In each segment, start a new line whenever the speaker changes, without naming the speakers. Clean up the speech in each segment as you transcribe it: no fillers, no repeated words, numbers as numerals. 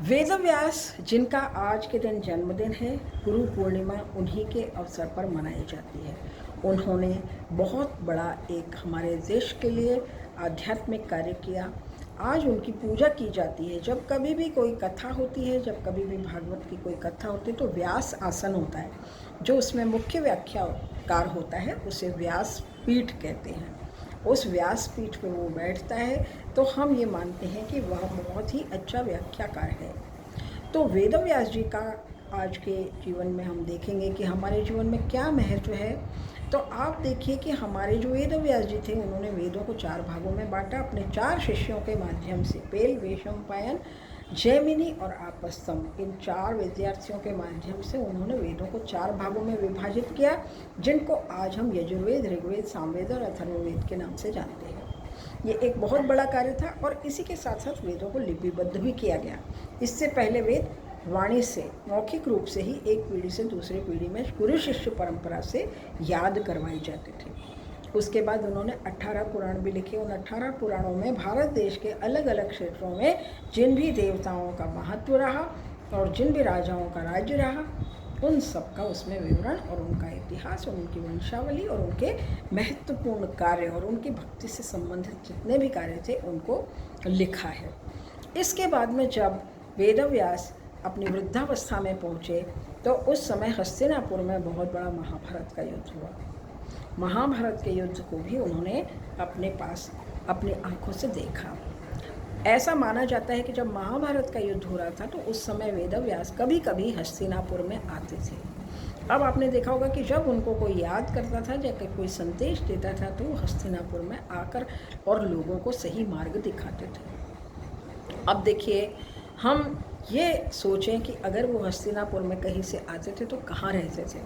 वेदव्यास जिनका आज के दिन जन्मदिन है, गुरु पूर्णिमा उन्हीं के अवसर पर मनाई जाती है। उन्होंने बहुत बड़ा एक हमारे देश के लिए आध्यात्मिक कार्य किया। आज उनकी पूजा की जाती है। जब कभी भी कोई कथा होती है, जब कभी भी भागवत की कोई कथा होती है तो व्यास आसन होता है, जो उसमें मुख्य व्याख्याकार होता है, उसे व्यास पीठ कहते हैं। उस व्यास पीठ पे वो बैठता है तो हम ये मानते हैं कि वह बहुत ही अच्छा व्याख्याकार है। तो वेदव्यास जी का आज के जीवन में हम देखेंगे कि हमारे जीवन में क्या महत्व है। तो आप देखिए कि हमारे जो वेदव्यास जी थे, उन्होंने वेदों को 4 भागों में बांटा। अपने 4 शिष्यों के माध्यम से पेल, वैशंपायन, जैमिनी और आपस्तम, इन 4 विद्यार्थियों के माध्यम से उन्होंने वेदों को 4 भागों में विभाजित किया, जिनको आज हम यजुर्वेद, ऋग्वेद, सामवेद और अथर्ववेद के नाम से जानते हैं। ये एक बहुत बड़ा कार्य था और इसी के साथ साथ वेदों को लिपिबद्ध भी किया गया। इससे पहले वेद वाणी से, मौखिक रूप से ही एक पीढ़ी से दूसरी पीढ़ी में गुरु शिष्य परंपरा से याद करवाए जाते थे। उसके बाद उन्होंने 18 पुराण भी लिखे। उन 18 पुराणों में भारत देश के अलग अलग क्षेत्रों में जिन भी देवताओं का महत्व रहा और जिन भी राजाओं का राज्य रहा, उन सब का उसमें विवरण और उनका इतिहास और उनकी वंशावली और उनके महत्वपूर्ण कार्य और उनकी भक्ति से संबंधित जितने भी कार्य थे उनको लिखा है। इसके बाद में जब वेदव्यास अपनी वृद्धावस्था में पहुँचे तो उस समय हस्तिनापुर में बहुत बड़ा महाभारत का युद्ध हुआ। महाभारत के युद्ध को भी उन्होंने अपने पास अपनी आंखों से देखा। ऐसा माना जाता है कि जब महाभारत का युद्ध हो रहा था तो उस समय वेदव्यास कभी कभी हस्तिनापुर में आते थे। अब आपने देखा होगा कि जब उनको कोई याद करता था या कोई संदेश देता था तो वो हस्तिनापुर में आकर और लोगों को सही मार्ग दिखाते थे। अब देखिए, हम ये सोचें कि अगर वो हस्तिनापुर में कहीं से आते थे तो कहाँ रहते थे।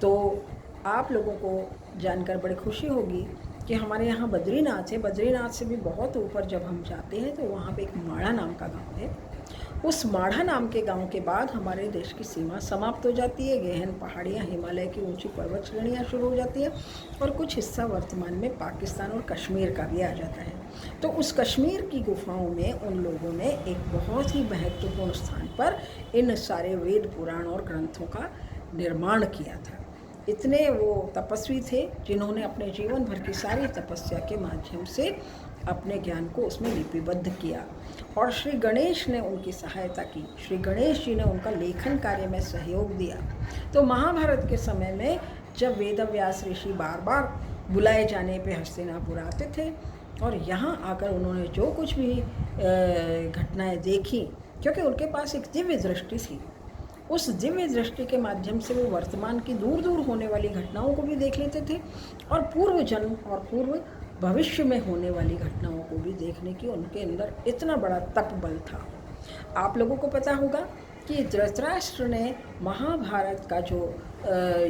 तो आप लोगों को जानकर बड़ी खुशी होगी कि हमारे यहाँ बद्रीनाथ है। बद्रीनाथ से भी बहुत ऊपर जब हम जाते हैं तो वहाँ पे एक माढ़ा नाम का गांव है। उस माढ़ा नाम के गांव के बाद हमारे देश की सीमा समाप्त हो जाती है। गहन पहाड़ियाँ, हिमालय की ऊंची पर्वत श्रेणियाँ शुरू हो जाती है और कुछ हिस्सा वर्तमान में पाकिस्तान और कश्मीर का भी आ जाता है। तो उस कश्मीर की गुफाओं में उन लोगों ने एक बहुत ही महत्वपूर्ण स्थान पर इन सारे वेद, पुराण और ग्रंथों का निर्माण किया था। इतने वो तपस्वी थे जिन्होंने अपने जीवन भर की सारी तपस्या के माध्यम से अपने ज्ञान को उसमें लिपिबद्ध किया और श्री गणेश ने उनकी सहायता की। श्री गणेश जी ने उनका लेखन कार्य में सहयोग दिया। तो महाभारत के समय में जब वेदव्यास ऋषि बार बार बुलाए जाने पे हस्तिनापुर आते थे और यहाँ आकर उन्होंने जो कुछ भी घटनाएं देखी, क्योंकि उनके पास एक दिव्य दृष्टि थी, उस दिव्य दृष्टि के माध्यम से वो वर्तमान की दूर दूर होने वाली घटनाओं को भी देख लेते थे और पूर्व जन्म और पूर्व भविष्य में होने वाली घटनाओं को भी देखने की उनके अंदर इतना बड़ा तप बल था। आप लोगों को पता होगा कि धृतराष्ट्र ने महाभारत का जो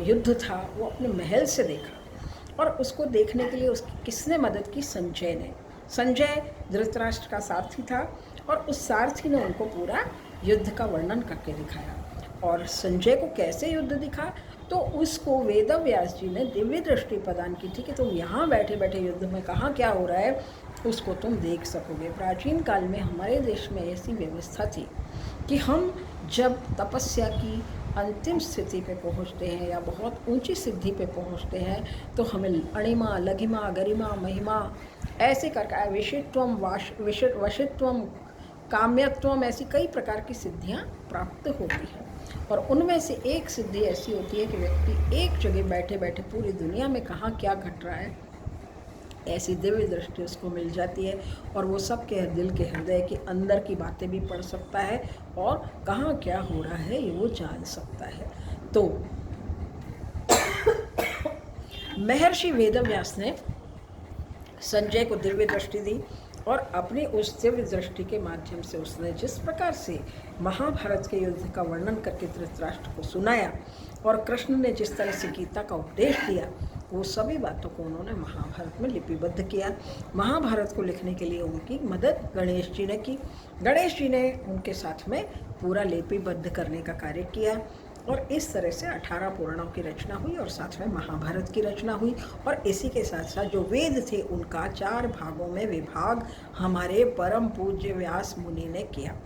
युद्ध था वो अपने महल से देखा और उसको देखने के लिए उसकी किसने मदद की? संजय ने। संजय धृतराष्ट्र का सारथी था और उस सारथी ने उनको पूरा युद्ध का वर्णन करके दिखाया। और संजय को कैसे युद्ध दिखा? तो उसको वेदव्यास जी ने दिव्य दृष्टि प्रदान की थी कि तुम यहाँ बैठे बैठे युद्ध में कहाँ क्या हो रहा है उसको तुम देख सकोगे। प्राचीन काल में हमारे देश में ऐसी व्यवस्था थी कि हम जब तपस्या की अंतिम स्थिति पे पहुँचते हैं या बहुत ऊंची सिद्धि पे पहुँचते हैं तो हमें अणिमा, लघिमा, गरिमा, महिमा ऐसे करके विषित्वम, वशित्वम, काम्यत्वम, ऐसी कई प्रकार की सिद्धियाँ प्राप्त होती हैं। और उनमें से एक सिद्धि ऐसी होती है कि व्यक्ति एक जगह बैठे बैठे पूरी दुनिया में कहाँ क्या घट रहा है ऐसी दिव्य दृष्टि उसको मिल जाती है और वो सब के दिल के हृदय के अंदर की बातें भी पढ़ सकता है और कहाँ क्या हो रहा है ये वो जान सकता है। तो महर्षि वेदव्यास ने संजय को दिव्य दृष्टि दी और अपनी उस दिव्य दृष्टि के माध्यम से उसने जिस प्रकार से महाभारत के युद्ध का वर्णन करके धृतराष्ट्र को सुनाया और कृष्ण ने जिस तरह से गीता का उपदेश दिया, वो सभी बातों को उन्होंने महाभारत में लिपिबद्ध किया। महाभारत को लिखने के लिए उनकी मदद गणेश जी ने की। गणेश जी ने उनके साथ में पूरा लिपिबद्ध करने का कार्य किया और इस तरह से 18 पुराणों की रचना हुई और साथ में महाभारत की रचना हुई। और इसी के साथ साथ जो वेद थे उनका 4 भागों में विभाग हमारे परम पूज्य व्यास मुनि ने किया।